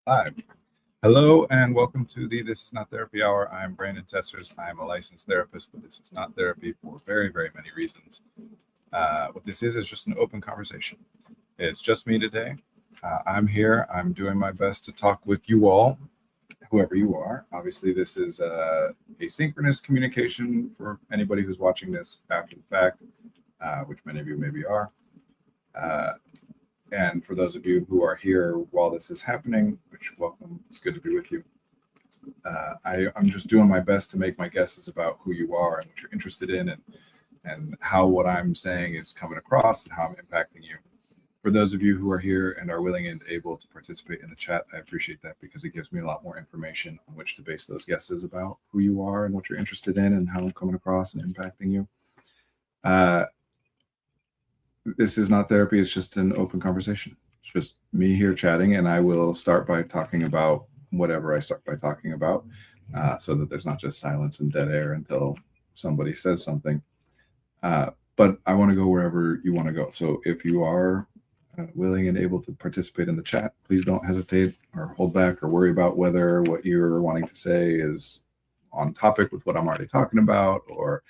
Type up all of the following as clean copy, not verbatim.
Live. Hello and welcome to the This Is Not Therapy Hour. I'm Brandon Tessers. I'm a licensed therapist, but this is not therapy for very, very many reasons. What this is just an open conversation. It's just me today. I'm here. I'm doing my best to talk with you all, whoever you are. Obviously, this is asynchronous communication for anybody who's watching this after the fact, which many of you maybe are. And for those of you who are here while this is happening, which welcome, it's good to be with you. I'm just doing my best to make my guesses about who you are and what you're interested in and how what I'm saying is coming across and how I'm impacting you. For those of you who are here and are willing and able to participate in the chat, I appreciate that because it gives me a lot more information on which to base those guesses about who you are and what you're interested in and how I'm coming across and impacting you. This is not therapy. It's just an open conversation. It's just me here chatting, and I will start by talking about whatever I start by talking about so that there's not just silence and dead air until somebody says something. But I want to go wherever you want to go. So if you are willing and able to participate in the chat, please don't hesitate or hold back or worry about whether what you're wanting to say is on topic with what I'm already talking about, or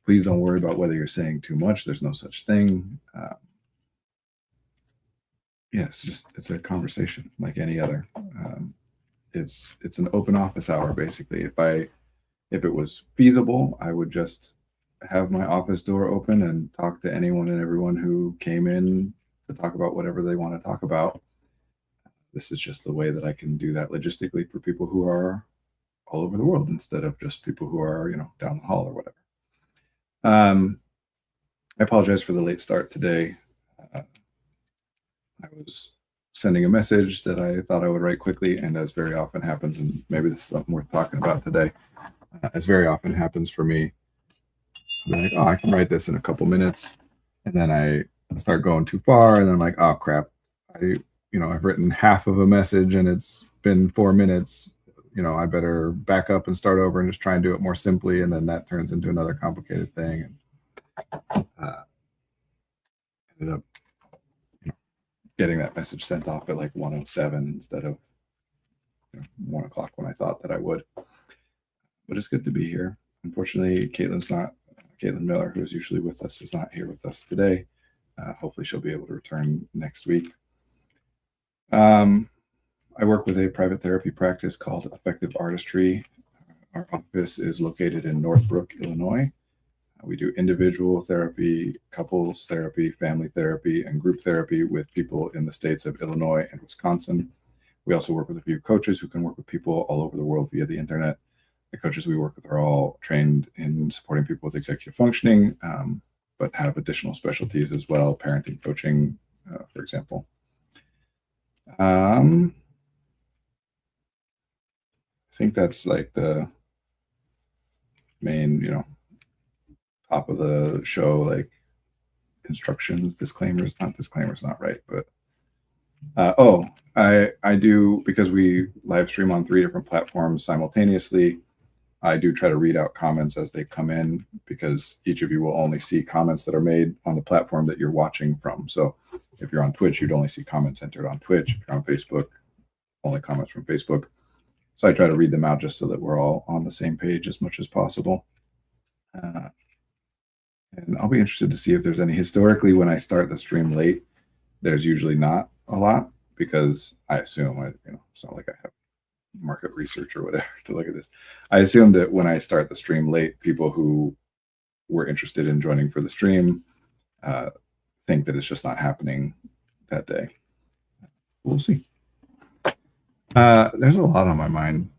please don't worry about whether you're saying too much. There's no such thing. It's a conversation like any other. It's an open office hour, basically. If it was feasible, I would just have my office door open and talk to anyone and everyone who came in to talk about whatever they want to talk about. This is just the way that I can do that logistically for people who are all over the world instead of just people who are, down the hall or whatever. I apologize for the late start today. I was sending a message that I thought I would write quickly, and as very often happens, and maybe this is something worth talking about today, as very often happens for me, I'm like, I can write this in a couple minutes, and then I start going too far, and then I'm like, oh crap, I've written half of a message and it's been 4 minutes. I better back up and start over and just try and do it more simply. And then that turns into another complicated thing. And ended up, getting that message sent off at like 1:07 instead of 1 o'clock when I thought that I would. But it's good to be here. Unfortunately, Caitlin Miller, who is usually with us, is not here with us today. Hopefully she'll be able to return next week. I work with a private therapy practice called Effective Artistry. Our office is located in Northbrook, Illinois. We do individual therapy, couples therapy, family therapy, and group therapy with people in the states of Illinois and Wisconsin. We also work with a few coaches who can work with people all over the world via the internet. The coaches we work with are all trained in supporting people with executive functioning, but have additional specialties as well, parenting coaching, for example. I think that's like the main, top of the show, like instructions, disclaimers, not right, but I do, because we live stream on 3 different platforms simultaneously. I do try to read out comments as they come in, because each of you will only see comments that are made on the platform that you're watching from. So if you're on Twitch, you'd only see comments entered on Twitch. If you're on Facebook, only comments from Facebook. So I try to read them out just so that we're all on the same page as much as possible. And I'll be interested to see if there's any. Historically, when I start the stream late, there's usually not a lot, because I assume, it's not like I have market research or whatever to look at this. I assume that when I start the stream late, people who were interested in joining for the stream think that it's just not happening that day. We'll see. There's a lot on my mind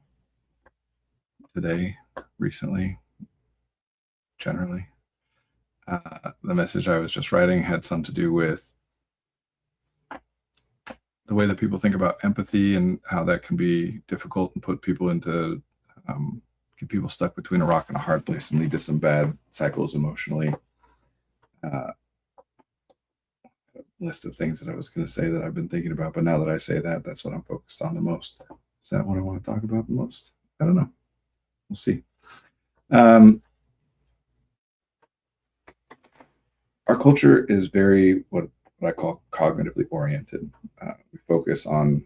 today, recently, generally. The message I was just writing had some to do with the way that people think about empathy and how that can be difficult and put people into, get people stuck between a rock and a hard place and lead to some bad cycles emotionally. List of things that I was going to say that I've been thinking about, but now that I say that, that's what I'm focused on the most. Is that what I want to talk about the most? I don't know. We'll see. Our culture is very what I call cognitively oriented. We focus on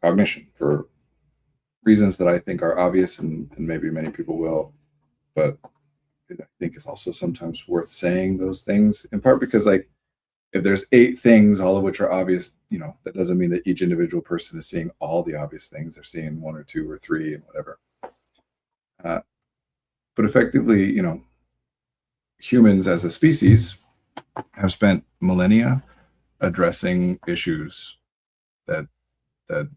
cognition for reasons that I think are obvious, and maybe many people will, but I think it's also sometimes worth saying those things, in part because, like, if there's eight things, all of which are obvious, that doesn't mean that each individual person is seeing all the obvious things. They're seeing one or two or three and whatever. Uh, but effectively, humans as a species have spent millennia addressing issues that that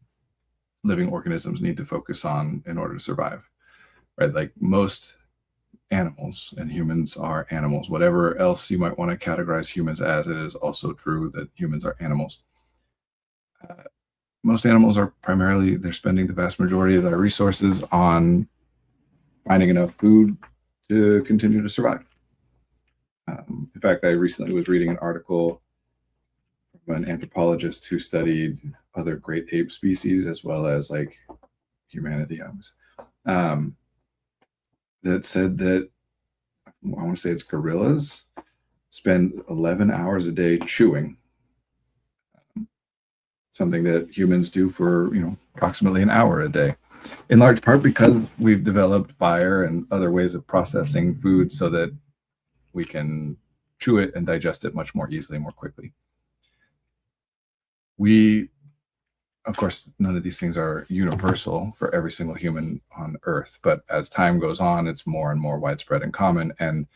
living organisms need to focus on in order to survive, right? Like most animals, and humans are animals. Whatever else you might want to categorize humans as, it is also true that humans are animals. Uh, Most animals are primarily, they're spending the vast majority of their resources on finding enough food to continue to survive. In fact, I recently was reading an article from an anthropologist who studied other great ape species as well as like humanity. Um, that said that I want to say it's gorillas spend 11 hours a day chewing, something that humans do for approximately an hour a day, in large part because we've developed fire and other ways of processing food so that we can chew it and digest it much more easily, more quickly. We, of course, none of these things are universal for every single human on Earth, but as time goes on, it's more and more widespread and common. And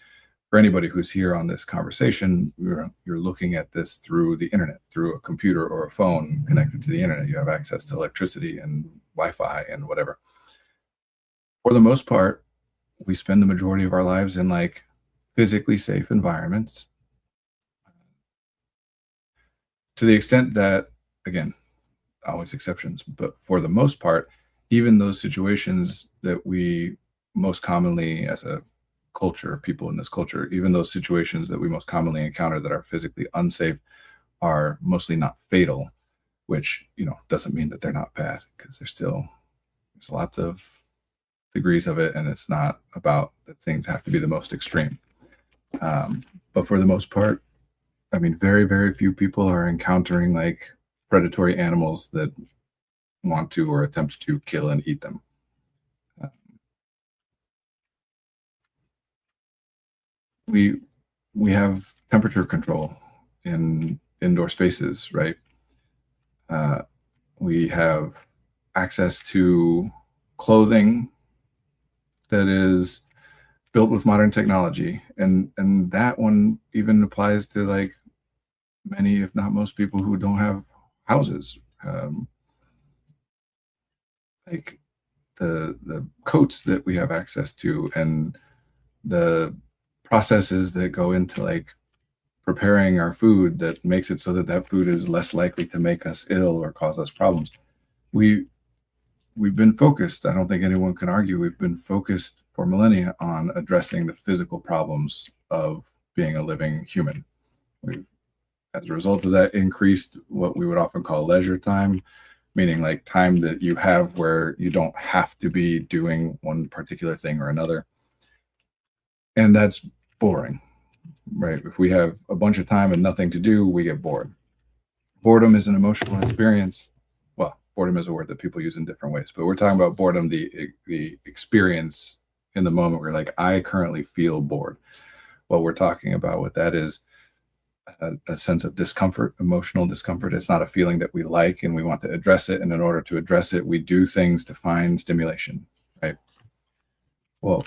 for anybody who's here on this conversation, you're looking at this through the internet, through a computer or a phone connected to the internet. You have access to electricity and Wi-Fi and whatever. For the most part, we spend the majority of our lives in like physically safe environments, to the extent that, again, always exceptions, but for the most part, even those situations that we most commonly, as a culture, people in this culture, even those situations that we most commonly encounter that are physically unsafe are mostly not fatal, which doesn't mean that they're not bad, because there's lots of degrees of it, and it's not about that things have to be the most extreme. But for the most part, I mean, very, very few people are encountering like predatory animals that want to or attempt to kill and eat them. Uh, we we have temperature control in indoor spaces, right? Uh, we have access to clothing that is built with modern technology, and that one even applies to like many, if not most, people who don't have houses. Like the coats that we have access to, and the processes that go into like preparing our food that makes it so that that food is less likely to make us ill or cause us problems. We we've been focused. I don't think anyone can argue. We've been focused for millennia on addressing the physical problems of being a living human. We've, as a result of that, increased what we would often call leisure time, meaning like time that you have where you don't have to be doing one particular thing or another. And that's boring, right? If we have a bunch of time and nothing to do, we get bored. Boredom is an emotional experience. Well, boredom is a word that people use in different ways, but we're talking about boredom, the experience in the moment where like, I currently feel bored. What we're talking about with that is a sense of discomfort, emotional discomfort. It's not a feeling that we like and we want to address it. And in order to address it, we do things to find stimulation, right? Well,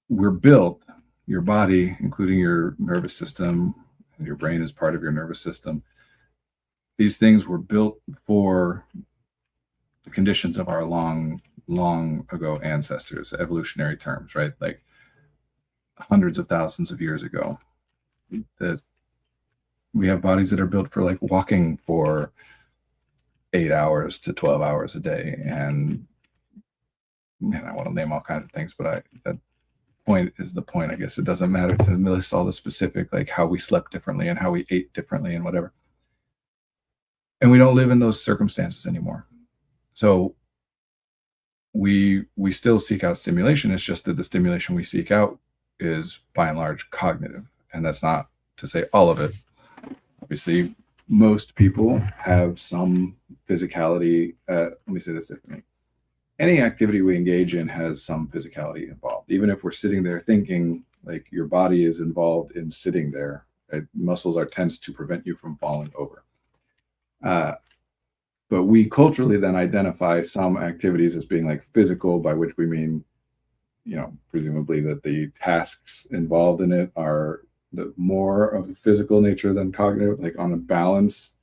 we're built, your body, including your nervous system, and your brain is part of your nervous system. These things were built for the conditions of our long, long ago ancestors, evolutionary terms, right? Like hundreds of thousands of years ago. That we have bodies that are built for like walking for 8 hours to 12 hours a day. And man, I want to name all kinds of things, but that point is the point. I guess it doesn't matter to list all the specific, like how we slept differently and how we ate differently and whatever. And we don't live in those circumstances anymore. So we still seek out stimulation. It's just that the stimulation we seek out is by and large cognitive. And that's not to say all of it. Obviously, most people have some physicality. Let me say this differently. Any activity we engage in has some physicality involved. Even if we're sitting there thinking, like your body is involved in sitting there, right? Muscles are tense to prevent you from falling over. But we culturally then identify some activities as being like physical, by which we mean, presumably that the tasks involved in it are the more of a physical nature than cognitive. Like on a balance,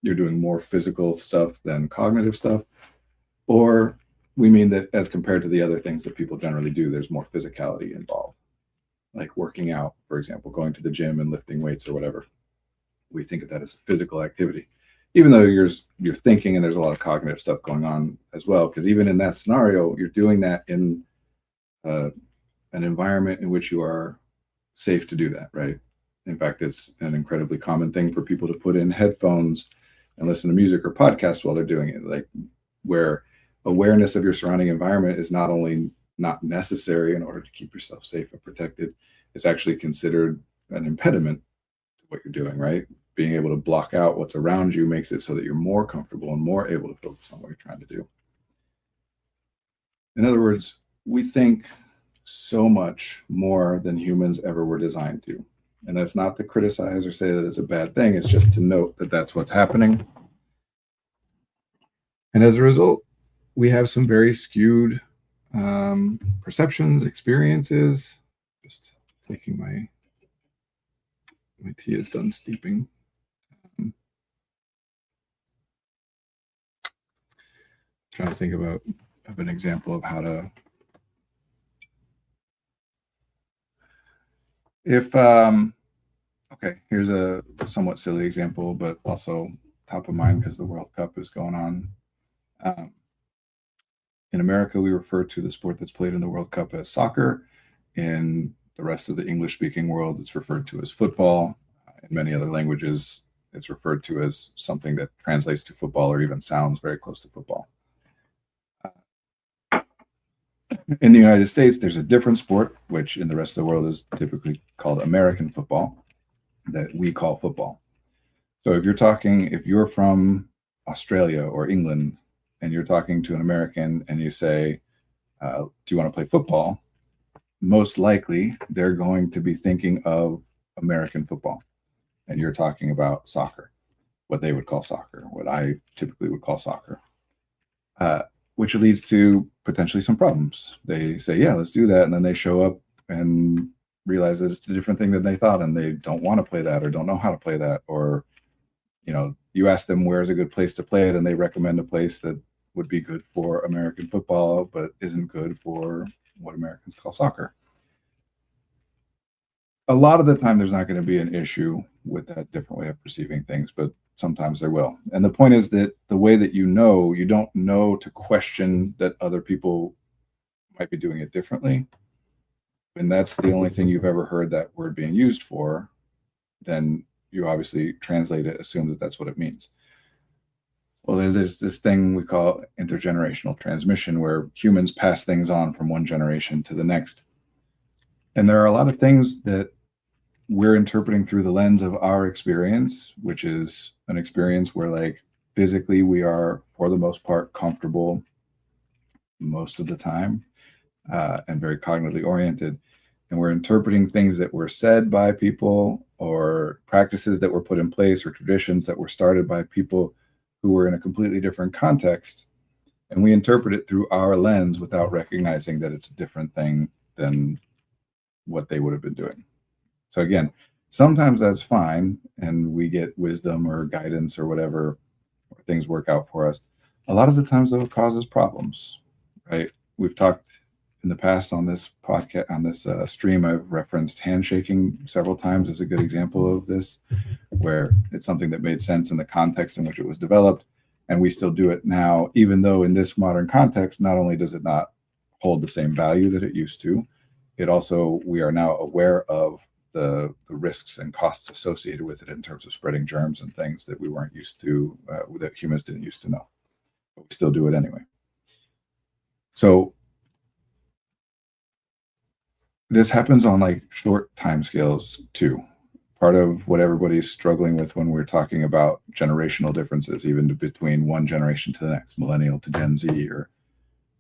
you're doing more physical stuff than cognitive stuff. Or we mean that as compared to the other things that people generally do, there's more physicality involved. Like working out, for example, going to the gym and lifting weights or whatever. We think of that as a physical activity, even though you're thinking and there's a lot of cognitive stuff going on as well. Because even in that scenario, you're doing that in an environment in which you are safe to do that, right? In fact, it's an incredibly common thing for people to put in headphones and listen to music or podcasts while they're doing it, like where awareness of your surrounding environment is not only not necessary in order to keep yourself safe and protected, it's actually considered an impediment to what you're doing, right? Being able to block out what's around you makes it so that you're more comfortable and more able to focus on what you're trying to do. In other words, we think so much more than humans ever were designed to. And that's not to criticize or say that it's a bad thing. It's just to note that that's what's happening. And as a result, we have some very skewed perceptions, experiences. Just taking my tea is done steeping. Trying to think of an example of how to. Okay, here's a somewhat silly example, but also top of mind because the World Cup is going on. In America, we refer to the sport that's played in the World Cup as soccer. In the rest of the English-speaking world, it's referred to as football. In many other languages, it's referred to as something that translates to football or even sounds very close to football. In the United States, there's a different sport, which in the rest of the world is typically called American football, that we call football. So if you're from Australia or England, and you're talking to an American and you say, do you want to play football? Most likely, they're going to be thinking of American football. And you're talking about soccer, what they would call soccer, what I typically would call soccer, which leads to potentially some problems. They say, yeah, let's do that. And then they show up and realize that it's a different thing than they thought. And they don't want to play that or don't know how to play that. Or, you ask them where's a good place to play it, and they recommend a place that would be good for American football, but isn't good for what Americans call soccer. A lot of the time, there's not going to be an issue with that different way of perceiving things, but sometimes there will. And the point is that the way that you don't know to question that other people might be doing it differently. And that's the only thing you've ever heard that word being used for, then you obviously translate it, assume that that's what it means. Well, there's this thing we call intergenerational transmission, where humans pass things on from one generation to the next. And there are a lot of things that we're interpreting through the lens of our experience, which is an experience where, like, physically we are, for the most part, comfortable most of the time, and very cognitively oriented. And we're interpreting things that were said by people, or practices that were put in place, or traditions that were started by people who were in a completely different context. And we interpret it through our lens without recognizing that it's a different thing than what they would have been doing. So again, sometimes that's fine, and we get wisdom or guidance or whatever, or things work out for us. A lot of the times, though, it causes problems, right? We've talked in the past on this podcast, on this stream, I've referenced handshaking several times as a good example of this, where it's something that made sense in the context in which it was developed, and we still do it now, even though in this modern context, not only does it not hold the same value that it used to, it also, we are now aware of the risks and costs associated with it in terms of spreading germs and things that we weren't used to, that humans didn't used to know, but we still do it anyway. So this happens on like short time scales too. part of what everybody's struggling with when we're talking about generational differences, even between one generation to the next, millennial to Gen Z, or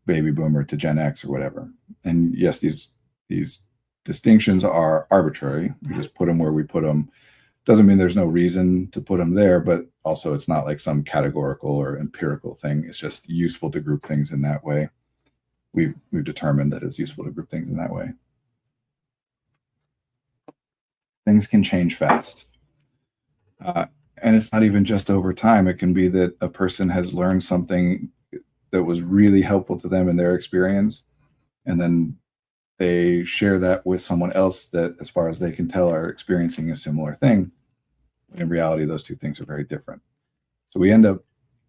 baby boomer to Gen X, or whatever. And yes, these distinctions are arbitrary. We just put them where we put them. Doesn't mean there's no reason to put them there, but also it's not like some categorical or empirical thing. It's just useful to group things in that way. We've determined that it's useful to group things in that way. Things can change fast. And it's not even just over time. It can be that a person has learned something that was really helpful to them in their experience, and then they share that with someone else that, as far as they can tell, are experiencing a similar thing. In reality, those two things are very different. So we end up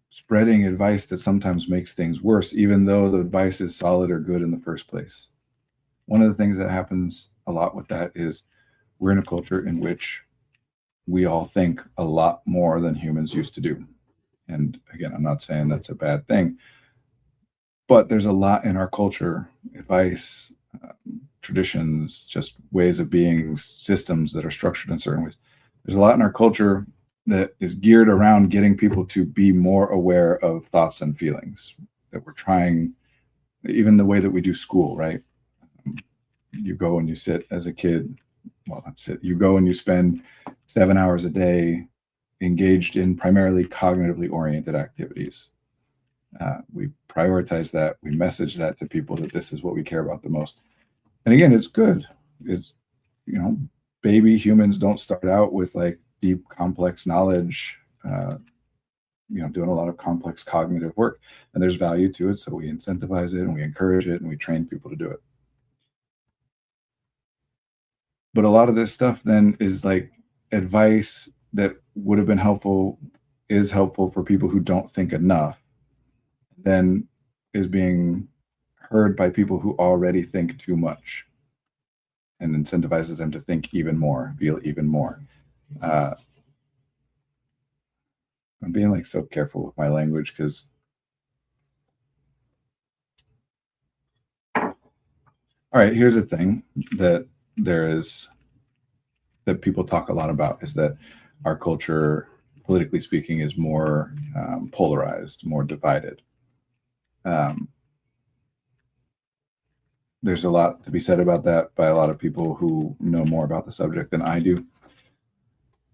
spreading advice that sometimes makes things worse, even though the advice is solid or good in the first place. One of the things that happens a lot with that is we're in a culture in which we all think a lot more than humans used to do. And again, I'm not saying that's a bad thing, but there's a lot in our culture, advice, traditions, just ways of being, systems that are structured in certain ways. There's a lot in our culture that is geared around getting people to be more aware of thoughts and feelings, that we're trying, even the way that we do school, right? You go and you sit as a kid, well, not sit, you go and you spend 7 hours a day engaged in primarily cognitively oriented activities. We prioritize that. We message that to people that this is what we care about the most. And again, it's good. It's, baby humans don't start out with like deep, complex knowledge, doing a lot of complex cognitive work. And there's value to it. So we incentivize it and we encourage it and we train people to do it. But a lot of this stuff then is like advice that would have been helpful, is helpful for people who don't think enough, then is being heard by people who already think too much, and incentivizes them to think even more, feel even more. I'm being like so careful with my language because all right, here's the thing that that people talk a lot about, is that our culture, politically speaking, is more polarized, more divided. There's a lot to be said about that by a lot of people who know more about the subject than I do.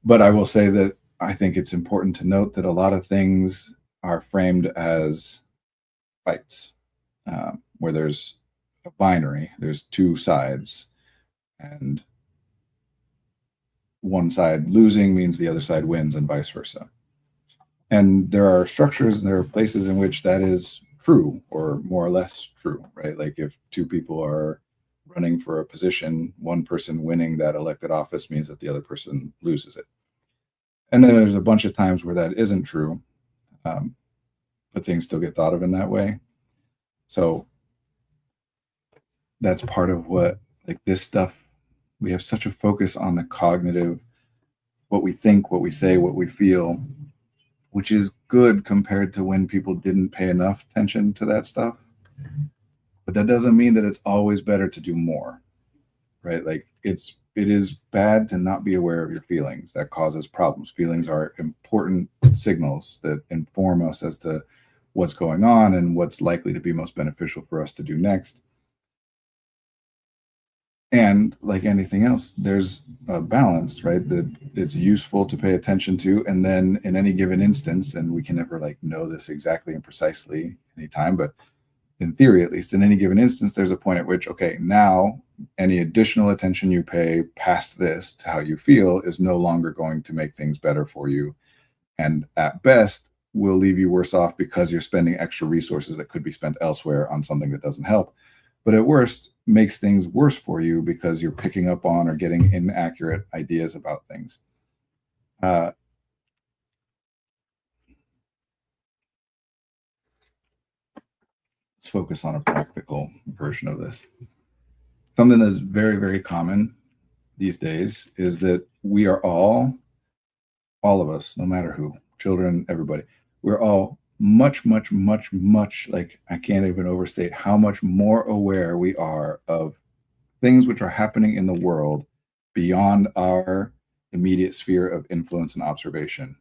But I will say that I think it's important to note that a lot of things are framed as fights, where there's a binary, there's two sides, and one side losing means the other side wins, and vice versa. And there are structures and there are places in which that is true, or more or less true, right? Like if two people are running for a position, one person winning that elected office means that the other person loses it. And then there's a bunch of times where that isn't true, but things still get thought of in that way. So that's part of what, like, this stuff, we have such a focus on the cognitive, what we think, what we say, what we feel, which is good compared to when people didn't pay enough attention to that stuff. But that doesn't mean that it's always better to do more, right? Like it is bad to not be aware of your feelings. That causes problems. Feelings are important signals that inform us as to what's going on and what's likely to be most beneficial for us to do next. And like anything else, there's a balance, right? That it's useful to pay attention to. And then in any given instance, and we can never like know this exactly and precisely anytime, but in theory, at least in any given instance, there's a point at which, okay, now any additional attention you pay past this to how you feel is no longer going to make things better for you. And at best, will leave you worse off because you're spending extra resources that could be spent elsewhere on something that doesn't help. But at worst, makes things worse for you because you're picking up on or getting inaccurate ideas about things. Let's focus on a practical version of this. Something that's very, very common these days is that we are all of us, no matter who, children, everybody, we're all much, like, I can't even overstate how much more aware we are of things which are happening in the world beyond our immediate sphere of influence and observation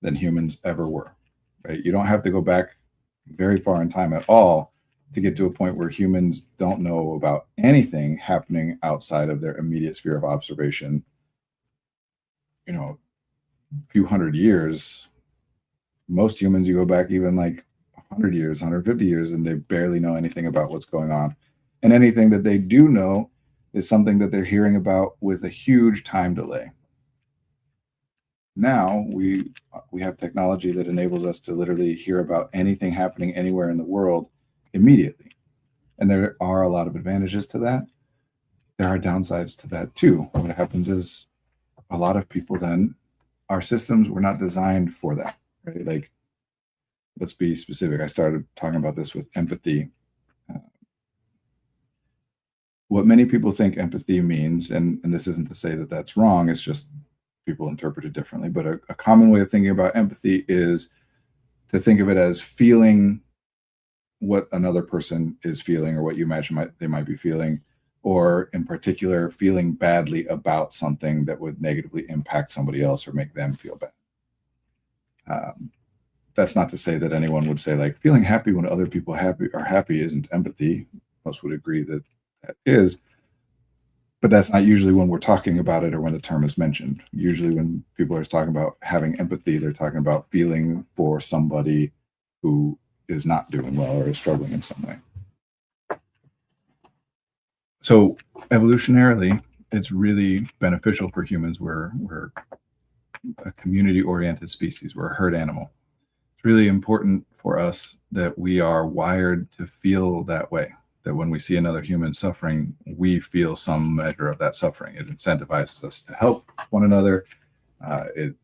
than humans ever were. Right? You don't have to go back very far in time at all to get to a point where humans don't know about anything happening outside of their immediate sphere of observation. A few hundred years, most humans, you go back even like 100 years, 150 years, and they barely know anything about what's going on. And anything that they do know is something that they're hearing about with a huge time delay. Now we have technology that enables us to literally hear about anything happening anywhere in the world immediately. And there are a lot of advantages to that. There are downsides to that too. What happens is a lot of people then, our systems were not designed for that, right? Like, let's be specific. I started talking about this with empathy. What many people think empathy means, and this isn't to say that that's wrong, it's just people interpret it differently, but a common way of thinking about empathy is to think of it as feeling what another person is feeling, or what you imagine they might be feeling, or in particular, feeling badly about something that would negatively impact somebody else or make them feel bad. That's not to say that anyone would say like feeling happy when other people are happy isn't empathy. Most would agree that that is, but that's not usually when we're talking about it or when the term is mentioned. Usually when people are talking about having empathy, they're talking about feeling for somebody who is not doing well or is struggling in some way. So evolutionarily, it's really beneficial for humans. We're a community-oriented species. We're a herd animal. It's really important for us that we are wired to feel that way, that when we see another human suffering, we feel some measure of that suffering. It incentivizes us to help one another. It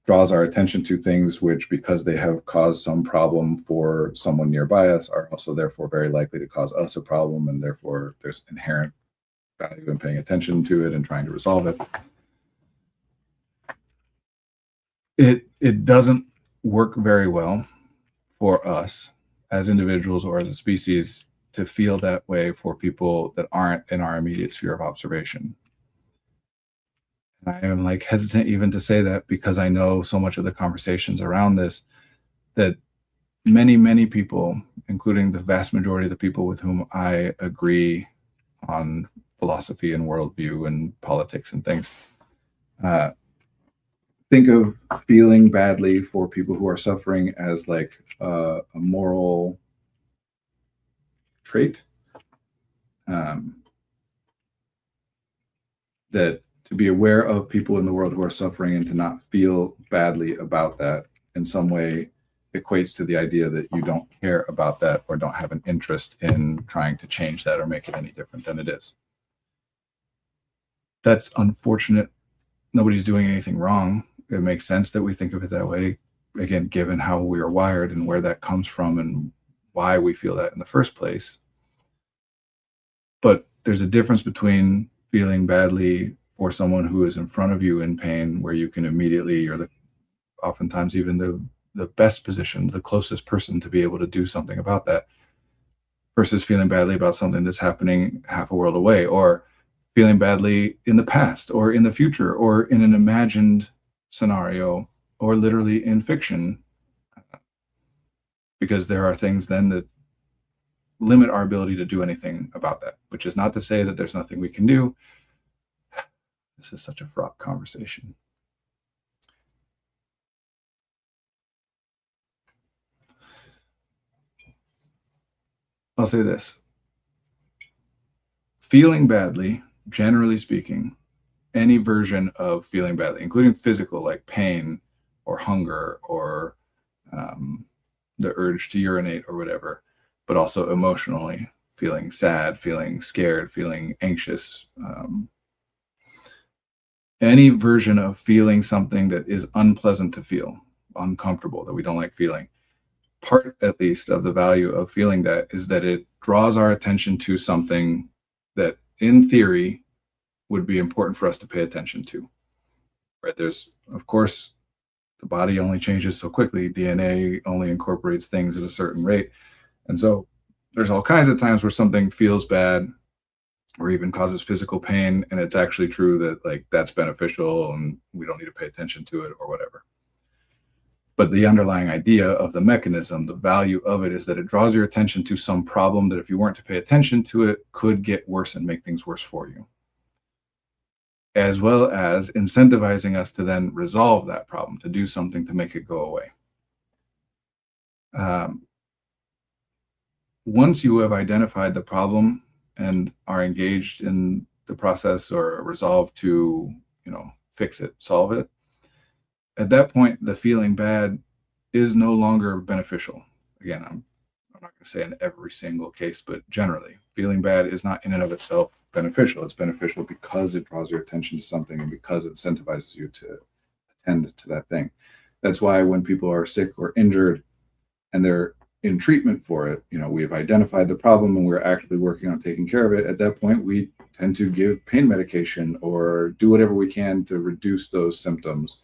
draws our attention to things which, because they have caused some problem for someone nearby us, are also therefore very likely to cause us a problem, and therefore there's inherent value in paying attention to it and trying to resolve it. It doesn't work very well for us as individuals or as a species to feel that way for people that aren't in our immediate sphere of observation. And I am like hesitant even to say that, because I know so much of the conversations around this, that many people, including the vast majority of the people with whom I agree on philosophy and worldview and politics and things, think of feeling badly for people who are suffering as like a moral trait. That to be aware of people in the world who are suffering and to not feel badly about that in some way equates to the idea that you don't care about that or don't have an interest in trying to change that or make it any different than it is. That's unfortunate. Nobody's doing anything wrong. It makes sense that we think of it that way, again, given how we are wired and where that comes from and why we feel that in the first place. But there's a difference between feeling badly for someone who is in front of you in pain, where you can immediately, or oftentimes even the best position, the closest person to be able to do something about that, versus feeling badly about something that's happening half a world away, or feeling badly in the past or in the future or in an imagined scenario or literally in fiction, because there are things then that limit our ability to do anything about that, which is not to say that there's nothing we can do. This is such a fraught conversation. I'll say this. Feeling badly, generally speaking, any version of feeling badly, including physical, like pain or hunger or the urge to urinate or whatever, but also emotionally, feeling sad, feeling scared, feeling anxious, any version of feeling something that is unpleasant to feel, uncomfortable, that we don't like feeling. Part, at least, of the value of feeling that is that it draws our attention to something that, in theory, would be important for us to pay attention to. Right? There's, of course, the body only changes so quickly. DNA only incorporates things at a certain rate. And so there's all kinds of times where something feels bad or even causes physical pain, and it's actually true that like that's beneficial and we don't need to pay attention to it or whatever. But the underlying idea of the mechanism, the value of it, is that it draws your attention to some problem that if you weren't to pay attention to it could get worse and make things worse for you, as well as incentivizing us to then resolve that problem, to do something to make it go away. Once you have identified the problem and are engaged in the process or resolve to, fix it, solve it, at that point, the feeling bad is no longer beneficial. Again, I'm not going to say in every single case, but generally, feeling bad is not in and of itself beneficial. It's beneficial because it draws your attention to something and because it incentivizes you to attend to that thing. That's why when people are sick or injured and they're in treatment for it, we have identified the problem and we're actively working on taking care of it. At that point, we tend to give pain medication or do whatever we can to reduce those symptoms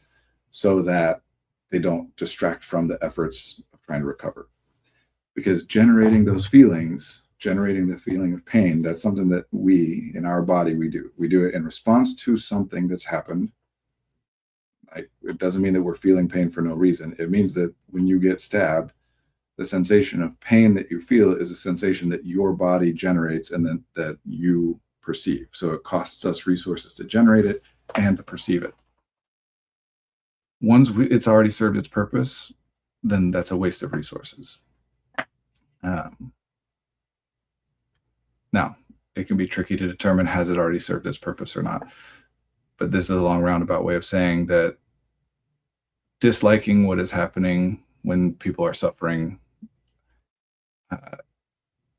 so that they don't distract from the efforts of trying to recover. Because generating those feelings, generating the feeling of pain, that's something that we, in our body, we do. We do it in response to something that's happened. It doesn't mean that we're feeling pain for no reason. It means that when you get stabbed, the sensation of pain that you feel is a sensation that your body generates and then that you perceive. So it costs us resources to generate it and to perceive it. Once it's already served its purpose, then that's a waste of resources. Now, it can be tricky to determine has it already served its purpose or not. But this is a long roundabout way of saying that disliking what is happening when people are suffering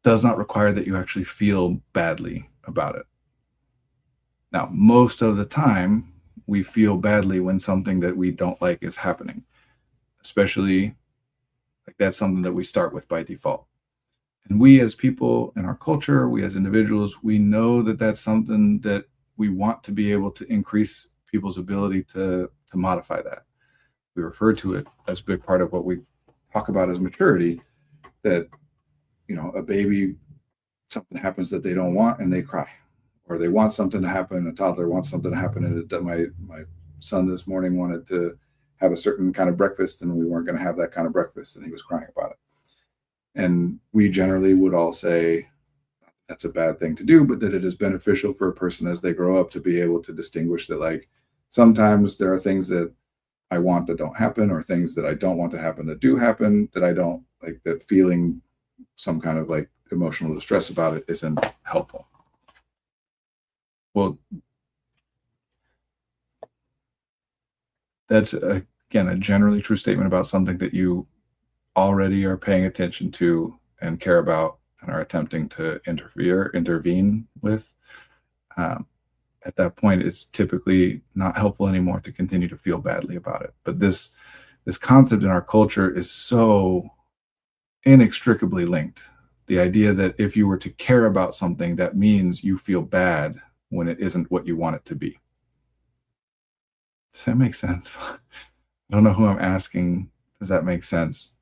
does not require that you actually feel badly about it. Now, most of the time, we feel badly when something that we don't like is happening, especially like that's something that we start with by default. And we as people in our culture, we as individuals, we know that that's something that we want to be able to increase people's ability to modify that. We refer to it as a big part of what we talk about as maturity, that, a baby, something happens that they don't want and they cry. Or they want something to happen, a toddler wants something to happen. And my son this morning wanted to have a certain kind of breakfast and we weren't going to have that kind of breakfast and he was crying about it. And we generally would all say that's a bad thing to do, but that it is beneficial for a person as they grow up to be able to distinguish that, like, sometimes there are things that I want that don't happen or things that I don't want to happen that do happen, that I don't like, that feeling some kind of like emotional distress about it isn't helpful. Well, that's again a generally true statement about something that you already are paying attention to and care about and are attempting to intervene with. At that point, it's typically not helpful anymore to continue to feel badly about it. But this concept in our culture is so inextricably linked. The idea that if you were to care about something, that means you feel bad when it isn't what you want it to be. Does that make sense? I don't know who I'm asking. Does that make sense?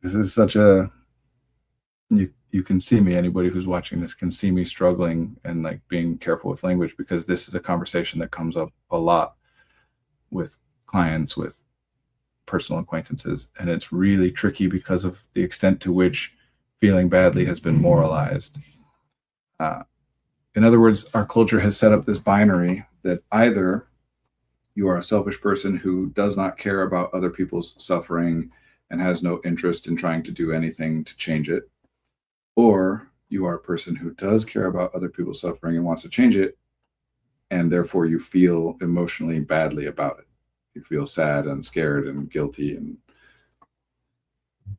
This is such a, you can see me, anybody who's watching this can see me struggling and like being careful with language, because this is a conversation that comes up a lot with clients, with personal acquaintances. And it's really tricky because of the extent to which feeling badly has been moralized. In other words, our culture has set up this binary that either you are a selfish person who does not care about other people's suffering and has no interest in trying to do anything to change it, or you are a person who does care about other people's suffering and wants to change it, and therefore you feel emotionally badly about it. You feel sad and scared and guilty,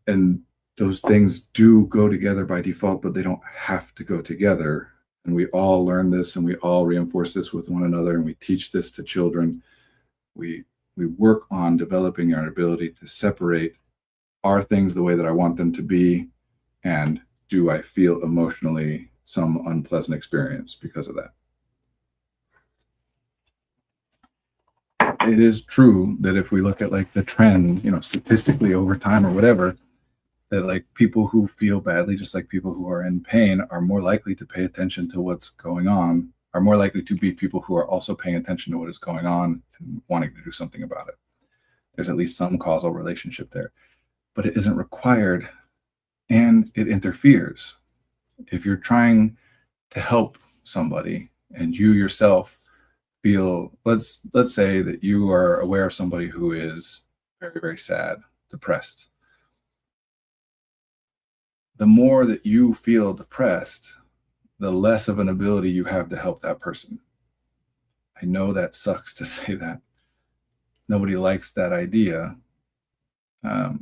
and those things do go together by default, but they don't have to go together. And we all learn this and we all reinforce this with one another, and we teach this to children. We work on developing our ability to separate, are things the way that I want them to be, and do I feel emotionally some unpleasant experience because of that? It is true that if we look at like the trend, statistically over time or whatever, that like people who feel badly, just like people who are in pain, are more likely to pay attention to what's going on, are more likely to be people who are also paying attention to what is going on and wanting to do something about it. There's at least some causal relationship there, but it isn't required, and it interferes. If you're trying to help somebody and you yourself feel, let's say that you are aware of somebody who is very, very sad, depressed. The more that you feel depressed, the less of an ability you have to help that person. I know that sucks to say that. Nobody likes that idea. For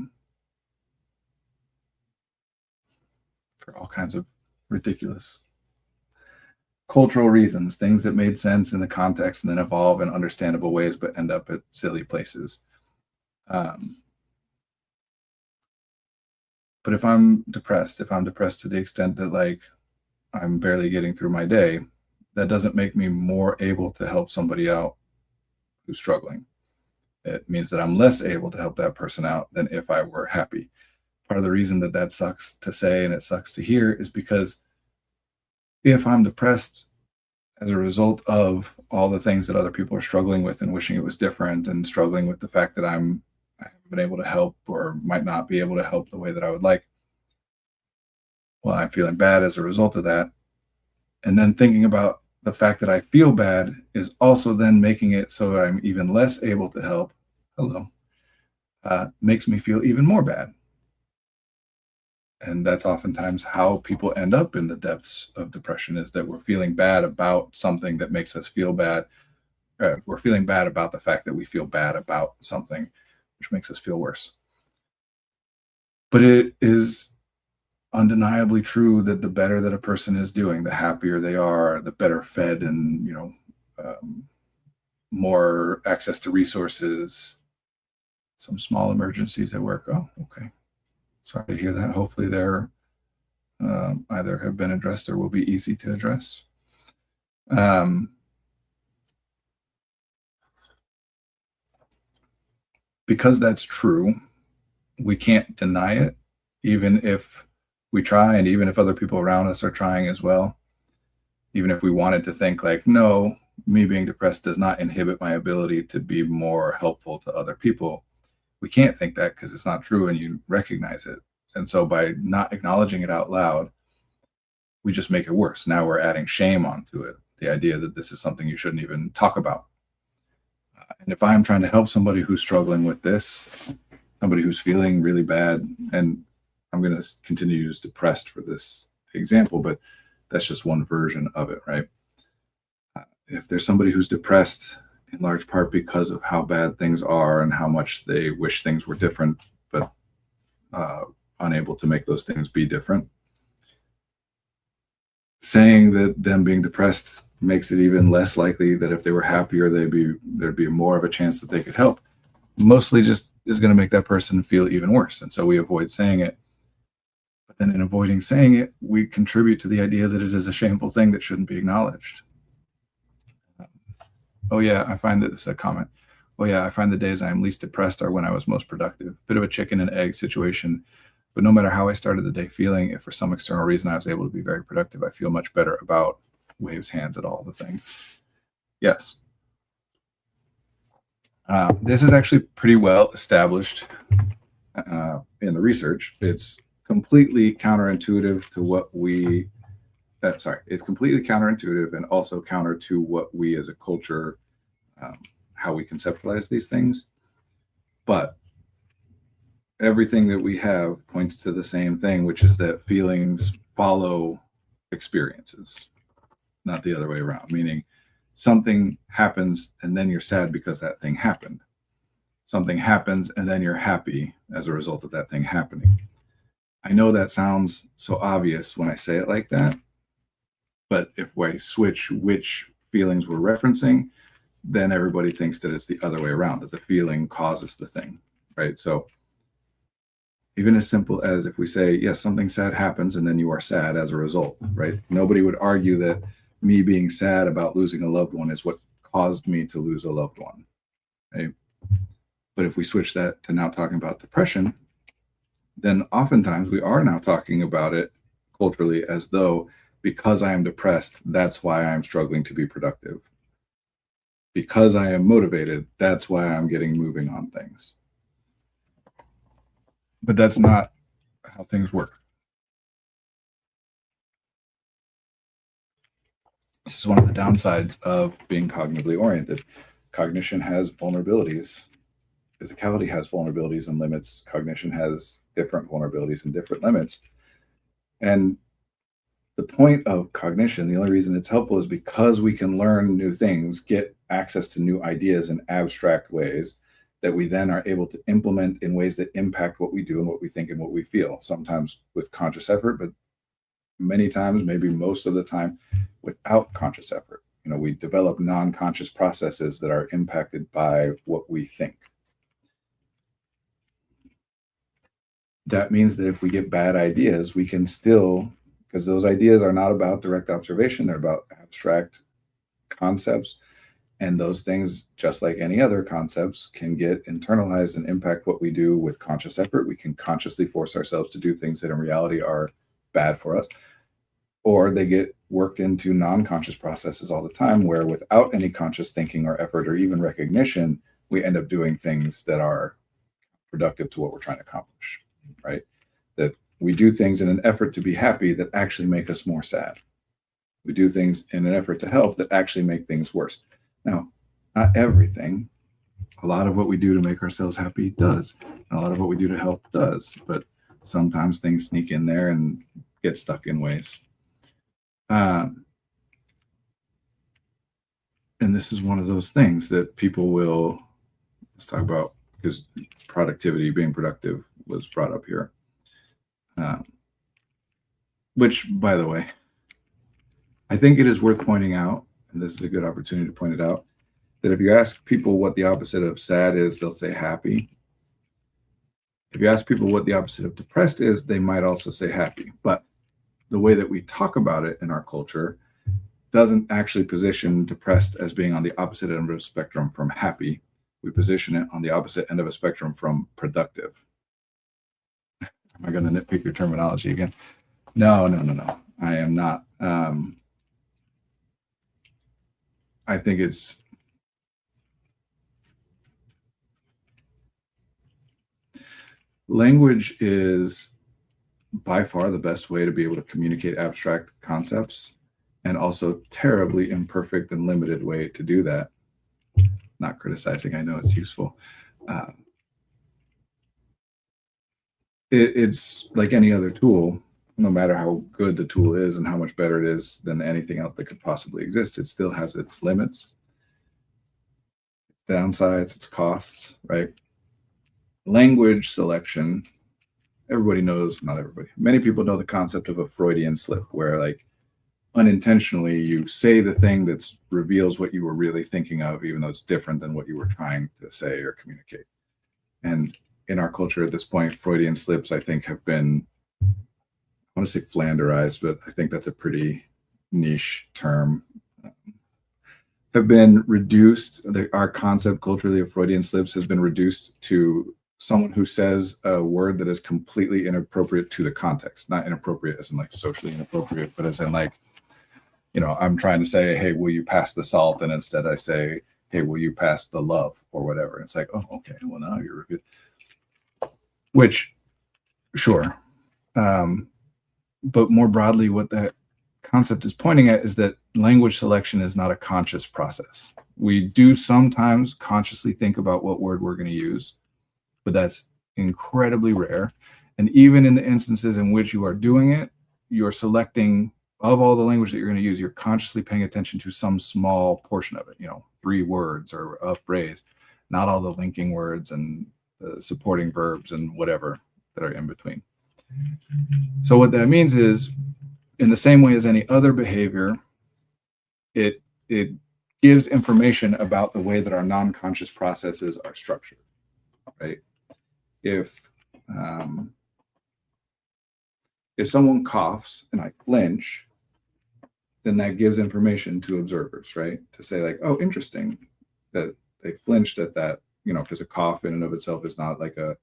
all kinds of ridiculous cultural reasons, things that made sense in the context and then evolve in understandable ways, but end up at silly places. But if I'm depressed to the extent that like I'm barely getting through my day, that doesn't make me more able to help somebody out who's struggling. It means that I'm less able to help that person out than if I were happy. Part of the reason that that sucks to say and it sucks to hear is because if I'm depressed as a result of all the things that other people are struggling with and wishing it was different, and struggling with the fact that I haven't been able to help or might not be able to help the way that I would like, well, I'm feeling bad as a result of that. And then thinking about the fact that I feel bad is also then making it so I'm even less able to help. Makes me feel even more bad. And that's oftentimes how people end up in the depths of depression, is that we're feeling bad about something that makes us feel bad. We're feeling bad about the fact that we feel bad about something, which makes us feel worse. But it is undeniably true that the better that a person is doing, the happier they are, the better fed and, more access to resources. Some small emergencies at work. Oh, okay. Sorry to hear that. Hopefully they're either have been addressed or will be easy to address. Because that's true, we can't deny it, even if we try, and even if other people around us are trying as well. Even if we wanted to think like, no, me being depressed does not inhibit my ability to be more helpful to other people. We can't think that because it's not true, and you recognize it. And so by not acknowledging it out loud, we just make it worse. Now we're adding shame onto it. The idea that this is something you shouldn't even talk about. And if I'm trying to help somebody who's struggling with this, somebody who's feeling really bad, and I'm going to continue to use depressed for this example, but that's just one version of it, right? If there's somebody who's depressed in large part because of how bad things are and how much they wish things were different, but unable to make those things be different, saying that them being depressed makes it even less likely that if they were happier, there'd be more of a chance that they could help, mostly just is going to make that person feel even worse. And so we avoid saying it. But then in avoiding saying it, we contribute to the idea that it is a shameful thing that shouldn't be acknowledged. Oh yeah, I find that it's a comment. Oh yeah, I find the days I am least depressed are when I was most productive. Bit of a chicken and egg situation. But no matter how I started the day feeling, if for some external reason I was able to be very productive, I feel much better about, waves hands at all the things. Yes. This is actually pretty well established in the research. It's completely counterintuitive to what we, it's completely counterintuitive and also counter to what we as a culture, how we conceptualize these things. But everything that we have points to the same thing, which is that feelings follow experiences, not the other way around, meaning something happens and then you're sad because that thing happened. Something happens and then you're happy as a result of that thing happening. I know that sounds so obvious when I say it like that, but if we switch which feelings we're referencing, then everybody thinks that it's the other way around, that the feeling causes the thing, right? So even as simple as if we say, yes, something sad happens and then you are sad as a result, right? Nobody would argue that me being sad about losing a loved one is what caused me to lose a loved one, right? But if we switch that to now talking about depression, then oftentimes we are now talking about it culturally as though because I am depressed, that's why I'm struggling to be productive. Because I am motivated, that's why I'm getting moving on things. But that's not how things work. This is one of the downsides of being cognitively oriented. Cognition has vulnerabilities. Physicality has vulnerabilities and limits. Cognition has different vulnerabilities and different limits. And the point of cognition, the only reason it's helpful is because we can learn new things, get access to new ideas in abstract ways that we then are able to implement in ways that impact what we do and what we think and what we feel, sometimes with conscious effort, but many times, maybe most of the time, without conscious effort. We develop non-conscious processes that are impacted by what we think. That means that if we get bad ideas, we can still, because those ideas are not about direct observation, they're about abstract concepts. And those things, just like any other concepts, can get internalized and impact what we do with conscious effort. We can consciously force ourselves to do things that in reality are bad for us. Or they get worked into non-conscious processes all the time, where without any conscious thinking or effort or even recognition, we end up doing things that are productive to what we're trying to accomplish, right? That we do things in an effort to be happy that actually make us more sad. We do things in an effort to help that actually make things worse. Now, not everything. A lot of what we do to make ourselves happy does. And a lot of what we do to help does. But sometimes things sneak in there and get stuck in ways. And this is one of those things that people will, let's talk about, because productivity, being productive was brought up here. Which, by the way, I think it is worth pointing out, and this is a good opportunity to point it out, that if you ask people what the opposite of sad is, they'll say happy. If you ask people what the opposite of depressed is, they might also say happy. But the way that we talk about it in our culture doesn't actually position depressed as being on the opposite end of the spectrum from happy. We position it on the opposite end of a spectrum from productive. Am I going to nitpick your terminology again? No. I am not. I think it's language is by far the best way to be able to communicate abstract concepts, and also terribly imperfect and limited way to do that. Not criticizing, I know it's useful. It's like any other tool. No matter how good the tool is and how much better it is than anything else that could possibly exist, it still has its limits, downsides, its costs, right? Language selection, everybody knows, not everybody, many people know the concept of a Freudian slip, where like unintentionally you say the thing that reveals what you were really thinking of, even though it's different than what you were trying to say or communicate. And in our culture at this point, Freudian slips, I think, have been, I want to say flanderized, but I think that's a pretty niche term, have been reduced. Our concept culturally of Freudian slips has been reduced to someone who says a word that is completely inappropriate to the context. Not inappropriate as in like socially inappropriate, but as in like, I'm trying to say, hey, will you pass the salt? And instead I say, hey, will you pass the love or whatever? And it's like, oh, okay, well, now you're good. Which, sure. But more broadly, what that concept is pointing at is that language selection is not a conscious process. We do sometimes consciously think about what word we're going to use, but that's incredibly rare. And even in the instances in which you are doing it, you're selecting, of all the language that you're going to use, you're consciously paying attention to some small portion of it, 3 words or a phrase, not all the linking words and the supporting verbs and whatever that are in between. So what that means is, in the same way as any other behavior, it gives information about the way that our non-conscious processes are structured, right? If someone coughs and I flinch, then that gives information to observers, right? To say like, oh, interesting that they flinched at that, because a cough in and of itself is not like a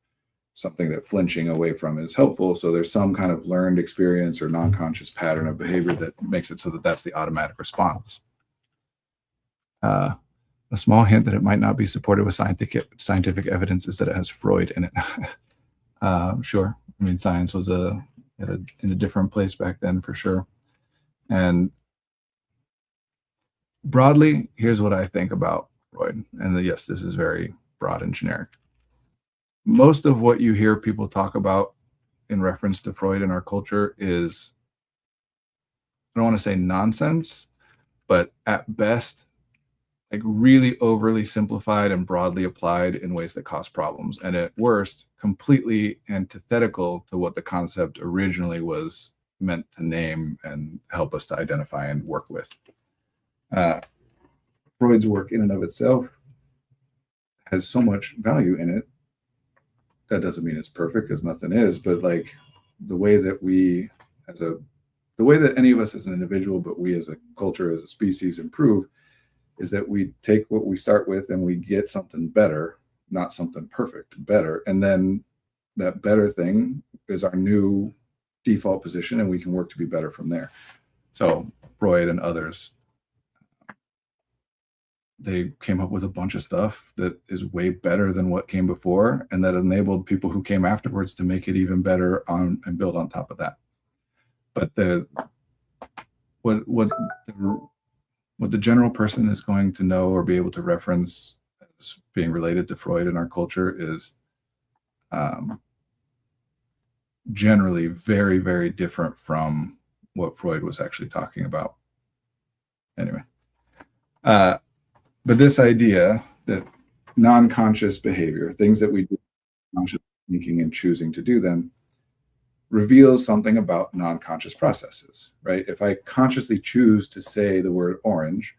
something that flinching away from is helpful. So there's some kind of learned experience or non-conscious pattern of behavior that makes it so that that's the automatic response. A small hint that it might not be supported with scientific evidence is that it has Freud in it. Sure. I mean, science was in a different place back then for sure. And broadly, here's what I think about Freud. And yes, this is very broad and generic. Most of what you hear people talk about in reference to Freud in our culture is, I don't want to say nonsense, but at best, like really overly simplified and broadly applied in ways that cause problems. And at worst, completely antithetical to what the concept originally was meant to name and help us to identify and work with. Freud's work in and of itself has so much value in it. That doesn't mean it's perfect, because nothing is, but like the way that the way that any of us as an individual, but we as a culture, as a species improve, is that we take what we start with and we get something better, not something perfect, better. And then that better thing is our new default position, and we can work to be better from there. So Freud and others, they came up with a bunch of stuff that is way better than what came before, and that enabled people who came afterwards to make it even better and build on top of that. But what the general person is going to know or be able to reference as being related to Freud in our culture is generally very, very different from what Freud was actually talking about. Anyway, but this idea that non-conscious behavior, things that we do, conscious thinking and choosing to do them, reveals something about non-conscious processes, right? If I consciously choose to say the word orange,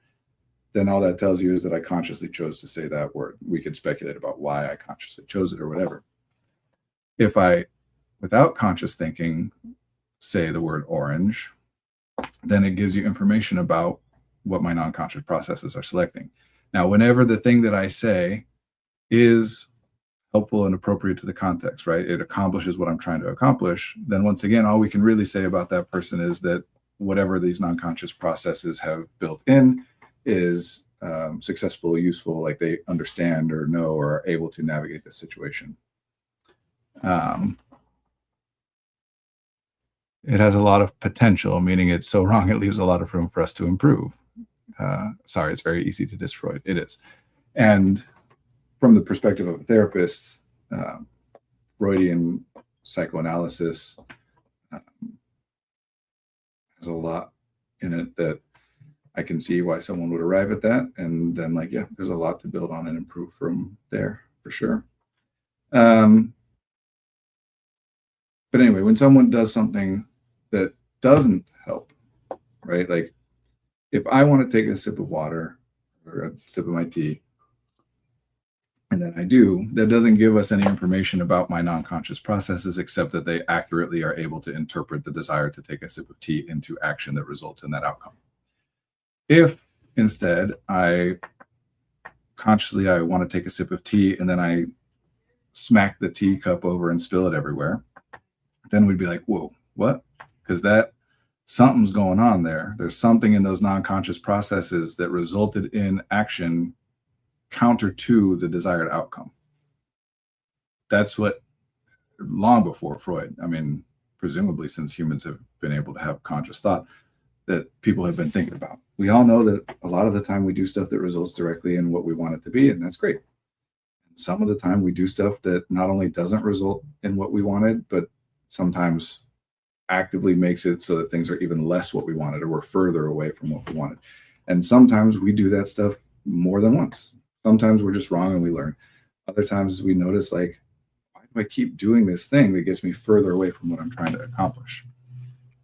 then all that tells you is that I consciously chose to say that word. We could speculate about why I consciously chose it or whatever. If I, without conscious thinking, say the word orange, then it gives you information about what my non-conscious processes are selecting. Now, whenever the thing that I say is helpful and appropriate to the context, right? It accomplishes what I'm trying to accomplish. Then once again, all we can really say about that person is that whatever these non-conscious processes have built in is successful, useful, like they understand or know or are able to navigate the situation. It has a lot of potential, meaning it's so wrong, it leaves a lot of room for us to improve. Sorry, it's very easy to diss Freud. It is. And from the perspective of a therapist, Freudian psychoanalysis has a lot in it that I can see why someone would arrive at that. And then like, yeah, there's a lot to build on and improve from there for sure. But anyway, when someone does something that doesn't help, right? Like if I want to take a sip of water or a sip of my tea, and then I do, that doesn't give us any information about my non-conscious processes, except that they accurately are able to interpret the desire to take a sip of tea into action that results in that outcome. If instead I want to take a sip of tea and then I smack the tea cup over and spill it everywhere, then we'd be like, whoa, what? Because that something's going on there. There's something in those non-conscious processes that resulted in action counter to the desired outcome. That's what, long before Freud, I mean, presumably since humans have been able to have conscious thought, that people have been thinking about. We all know that a lot of the time we do stuff that results directly in what we want it to be, and that's great. And some of the time we do stuff that not only doesn't result in what we wanted, but sometimes actively makes it so that things are even less what we wanted, or we're further away from what we wanted. And sometimes we do that stuff more than once. Sometimes we're just wrong and we learn. Other times we notice, like, why do I keep doing this thing that gets me further away from what I'm trying to accomplish?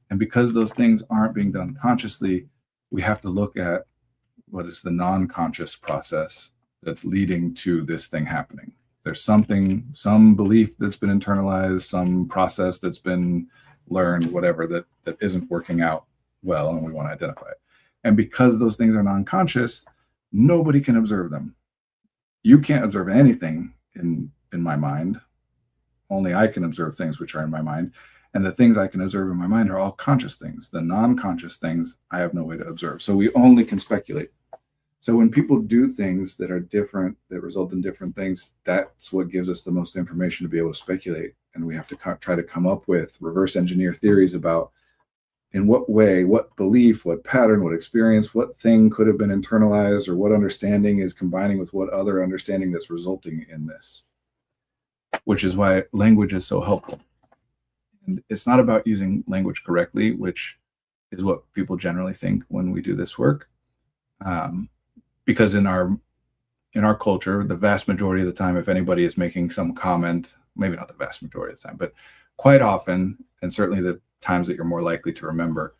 And because those things aren't being done consciously, we have to look at what is the non-conscious process that's leading to this thing happening. There's something, some belief that's been internalized, some process that's been learned, whatever, that isn't working out well, and we want to identify it. And because those things are non-conscious, nobody can observe them. You can't observe anything in my mind. only I can observe things which are in my mind. And the things I can observe in my mind are all conscious things. The non-conscious things I have no way to observe. So we only can speculate. So when people do things that are different, that result in different things, that's what gives us the most information to be able to speculate. And we have to try to come up with reverse engineer theories about in what way, what belief, what pattern, what experience, what thing could have been internalized, or what understanding is combining with what other understanding that's resulting in this, which is why language is so helpful. And it's not about using language correctly, which is what people generally think when we do this work. Because in our culture, the vast majority of the time, if anybody is making some comment, maybe not the vast majority of the time, but quite often, and certainly the times that you're more likely to remember,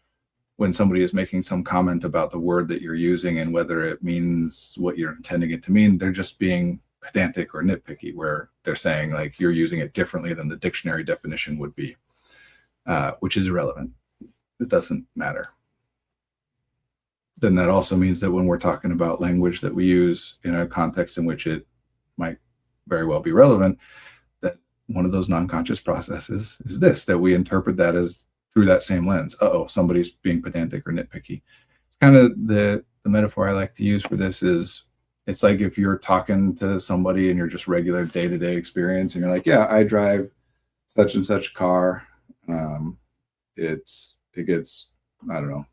when somebody is making some comment about the word that you're using and whether it means what you're intending it to mean, they're just being pedantic or nitpicky, where they're saying like you're using it differently than the dictionary definition would be, which is irrelevant. It doesn't matter. Then that also means that when we're talking about language that we use in a context in which it might very well be relevant, that one of those non-conscious processes is this, that we interpret that as through that same lens. Somebody's being pedantic or nitpicky. It's kind of the metaphor I like to use for this is, it's like if you're talking to somebody and you're just regular day-to-day experience and you're like, yeah, I drive such and such car. It gets, I don't know,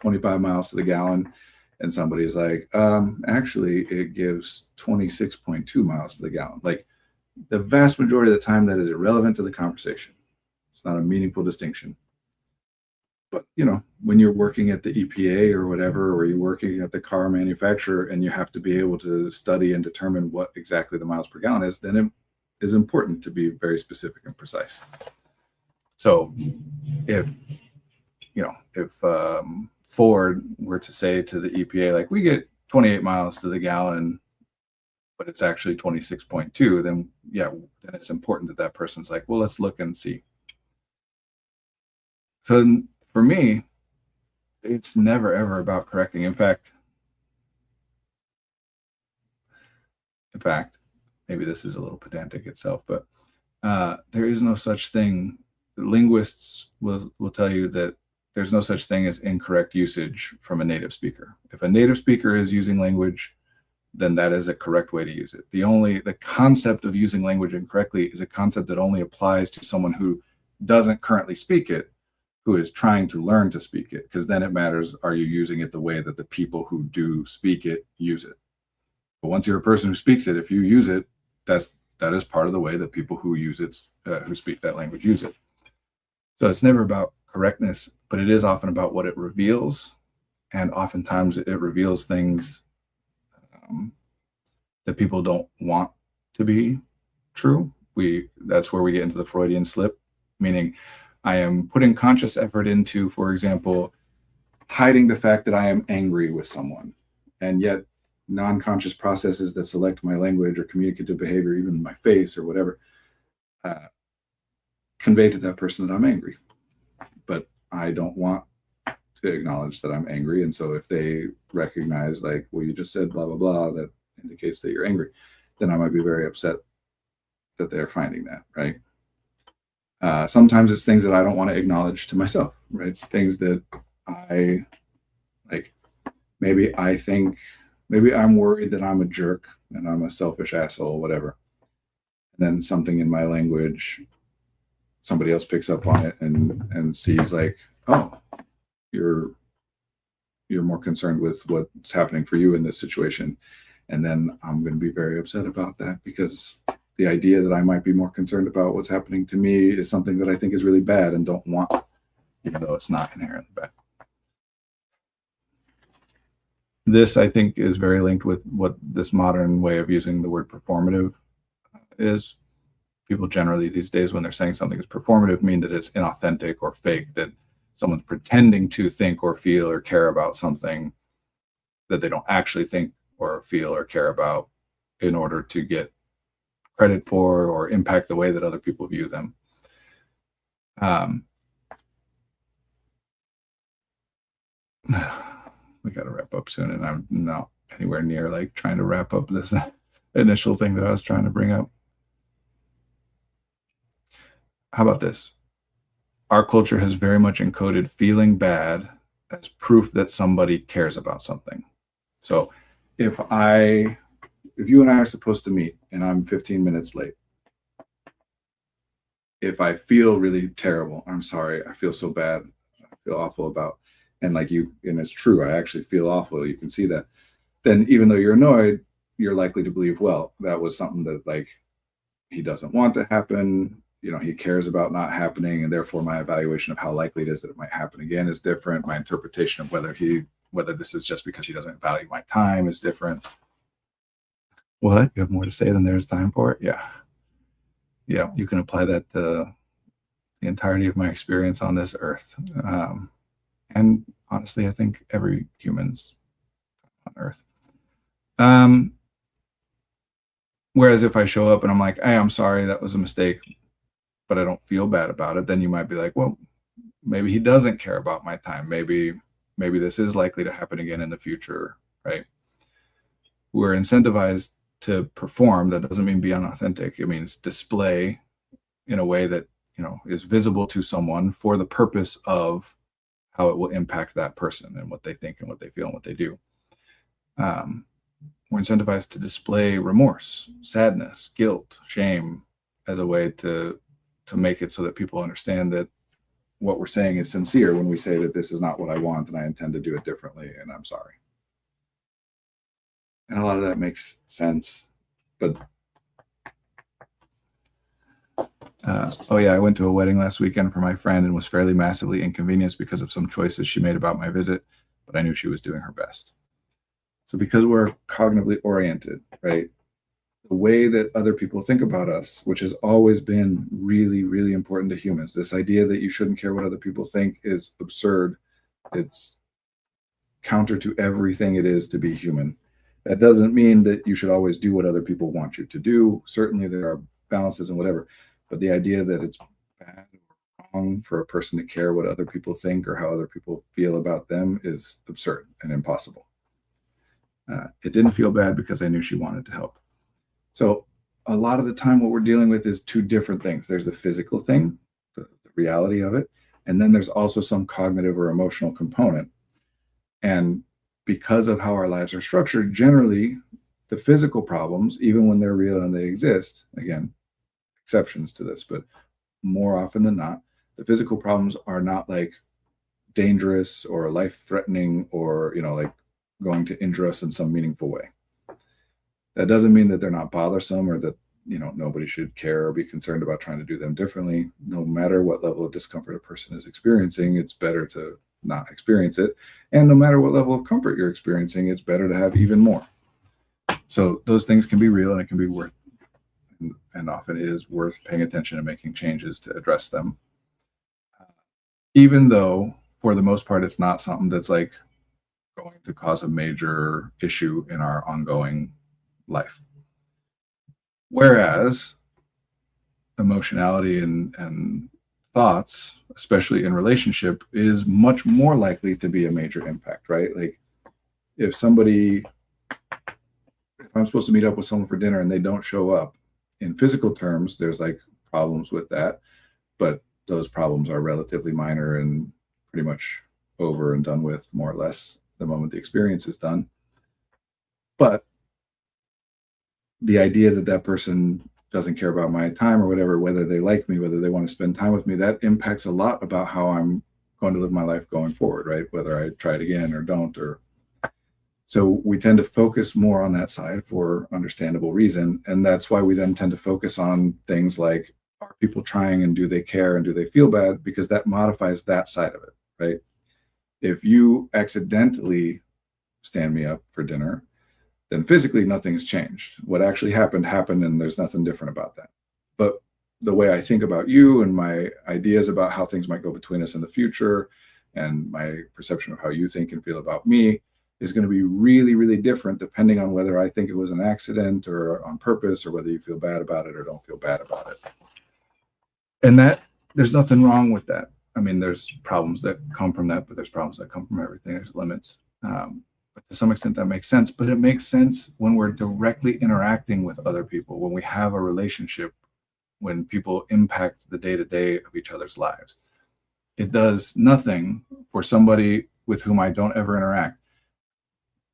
25 miles to the gallon. And somebody's like, actually it gives 26.2 miles to the gallon. Like the vast majority of the time that is irrelevant to the conversation. It's not a meaningful distinction. But, when you're working at the EPA or whatever, or you're working at the car manufacturer and you have to be able to study and determine what exactly the miles per gallon is, then it is important to be very specific and precise. So if Ford were to say to the EPA, like, we get 28 miles to the gallon, but it's actually 26.2, then it's important that person's like, well, let's look and see. So for me, it's never, ever about correcting. In fact, maybe this is a little pedantic itself, but there is no such thing. Linguists will tell you that there's no such thing as incorrect usage from a native speaker. If a native speaker is using language, then that is a correct way to use it. The concept of using language incorrectly is a concept that only applies to someone who doesn't currently speak it, who is trying to learn to speak it, because then it matters, are you using it the way that the people who do speak it use it? But once you're a person who speaks it, if you use it, that is part of the way that people who use it, who speak that language, use it. So it's never about correctness, but it is often about what it reveals. And oftentimes it reveals things that people don't want to be true. That's where we get into the Freudian slip, meaning I am putting conscious effort into, for example, hiding the fact that I am angry with someone. And yet non-conscious processes that select my language or communicative behavior, even my face or whatever, convey to that person that I'm angry. But I don't want to acknowledge that I'm angry. And so if they recognize, like, well, you just said blah, blah, blah, that indicates that you're angry, then I might be very upset that they're finding that, right? Sometimes it's things that I don't want to acknowledge to myself, right? Things that I like, maybe I'm worried that I'm a jerk and I'm a selfish asshole, whatever. And then something in my language, somebody else picks up on it and sees, like, oh, you're more concerned with what's happening for you in this situation. And then I'm going to be very upset about that, because the idea that I might be more concerned about what's happening to me is something that I think is really bad and don't want, even though it's not inherently bad. This, I think, is very linked with what this modern way of using the word performative is. People generally these days, when they're saying something is performative, mean that it's inauthentic or fake, that someone's pretending to think or feel or care about something that they don't actually think or feel or care about in order to get credit for or impact the way that other people view them. We got to wrap up soon, and I'm not anywhere near like trying to wrap up this initial thing that I was trying to bring up. how about this? Our culture has very much encoded feeling bad as proof that somebody cares about something. So if you and I are supposed to meet and I'm 15 minutes late, if I feel really terrible, I'm sorry, I feel so bad, I feel awful about, and like you, and it's true, I actually feel awful, you can see that, then even though you're annoyed, you're likely to believe, well, that was something that like he doesn't want to happen. He cares about not happening, and therefore my evaluation of how likely it is that it might happen again is different. My interpretation of whether this is just because he doesn't value my time is different. What? You have more to say than there's time for it? Yeah. Yeah, you can apply that to the entirety of my experience on this earth. And honestly, I think every human's on earth. Whereas if I show up and I'm like, hey, I'm sorry, that was a mistake, but I don't feel bad about it, then you might be like, well, maybe he doesn't care about my time. Maybe this is likely to happen again in the future, right? We're incentivized to perform. That doesn't mean be unauthentic. It means display in a way that, is visible to someone for the purpose of how it will impact that person and what they think and what they feel and what they do. We're incentivized to display remorse, sadness, guilt, shame as a way to make it so that people understand that what we're saying is sincere when we say that this is not what I want and I intend to do it differently and I'm sorry. And a lot of that makes sense. But oh yeah, I went to a wedding last weekend for my friend and was fairly massively inconvenienced because of some choices she made about my visit, but I knew she was doing her best. So because we're cognitively oriented, right? The way that other people think about us, which has always been really, really important to humans, this idea that you shouldn't care what other people think is absurd. It's counter to everything it is to be human. That doesn't mean that you should always do what other people want you to do. Certainly there are balances and whatever, but the idea that it's bad or wrong for a person to care what other people think or how other people feel about them is absurd and impossible. It didn't feel bad because I knew she wanted to help. So a lot of the time what we're dealing with is two different things. There's the physical thing, the reality of it, and then there's also some cognitive or emotional component. And because of how our lives are structured, generally the physical problems, even when they're real and they exist, again, exceptions to this, but more often than not, the physical problems are not like dangerous or life-threatening or, like going to injure us in some meaningful way. That doesn't mean that they're not bothersome or that, nobody should care or be concerned about trying to do them differently. No matter what level of discomfort a person is experiencing, it's better to not experience it. And no matter what level of comfort you're experiencing, it's better to have even more. So those things can be real and it can be worth, and often it is worth paying attention and making changes to address them. Even though for the most part, it's not something that's like going to cause a major issue in our ongoing life. Whereas emotionality and thoughts, especially in relationship, is much more likely to be a major impact, right? Like if I'm supposed to meet up with someone for dinner and they don't show up, in physical terms, there's like problems with that, but those problems are relatively minor and pretty much over and done with more or less the moment the experience is done. But the idea that that person doesn't care about my time or whatever, whether they like me, whether they want to spend time with me, that impacts a lot about how I'm going to live my life going forward, right? Whether I try it again or don't. So we tend to focus more on that side for understandable reason. And that's why we then tend to focus on things like, are people trying and do they care and do they feel bad? Because that modifies that side of it, right? If you accidentally stand me up for dinner, then physically nothing's changed. What actually happened, and there's nothing different about that. But the way I think about you and my ideas about how things might go between us in the future and my perception of how you think and feel about me is going to be really, really different depending on whether I think it was an accident or on purpose or whether you feel bad about it or don't feel bad about it. And that there's nothing wrong with that. I mean, there's problems that come from that, but there's problems that come from everything. There's limits. But to some extent that makes sense, but it makes sense when we're directly interacting with other people, when we have a relationship when people impact the day-to-day of each other's lives. It does nothing for somebody with whom I don't ever interact.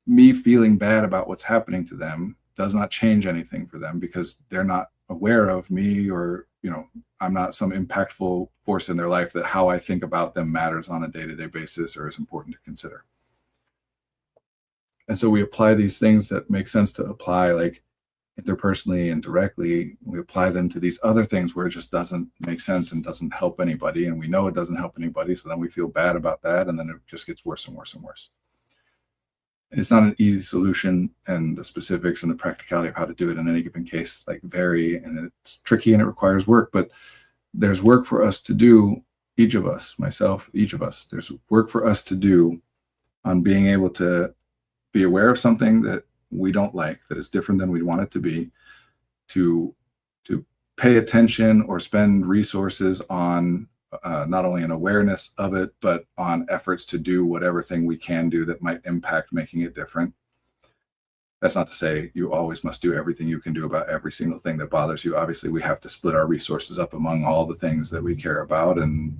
Me feeling bad about what's happening to them does not change anything for them because they're not aware of me, or, I'm not some impactful force in their life that how I think about them matters on a day-to-day basis or is important to consider. And so we apply these things that make sense to apply, like interpersonally and directly. We apply them to these other things where it just doesn't make sense and doesn't help anybody. And we know it doesn't help anybody. So then we feel bad about that. And then it just gets worse and worse and worse. It's not an easy solution, and the specifics and the practicality of how to do it in any given case vary, and it's tricky and it requires work, but there's work for us to do, each of us, myself, each of us, there's work for us to do on being able to be aware of something that we don't like, that is different than we want it to be, to pay attention or spend resources on not only an awareness of it, but on efforts to do whatever thing we can do that might impact making it different. That's not to say you always must do everything you can do about every single thing that bothers you. Obviously, we have to split our resources up among all the things that we care about, and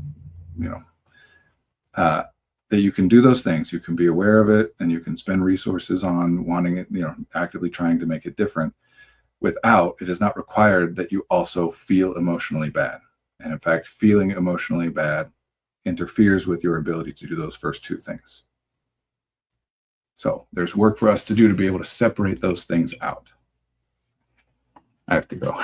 that you can do those things. You can be aware of it, and you can spend resources on wanting it, actively trying to make it different. Without, it is not required that you also feel emotionally bad. And in fact, feeling emotionally bad interferes with your ability to do those first two things. So there's work for us to do to be able to separate those things out. I have to go.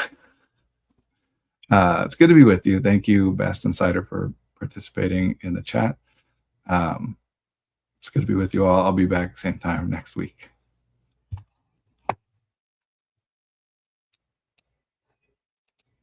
It's good to be with you. Thank you, Bast Insider, for participating in the chat. It's good to be with you all. I'll be back at the same time next week.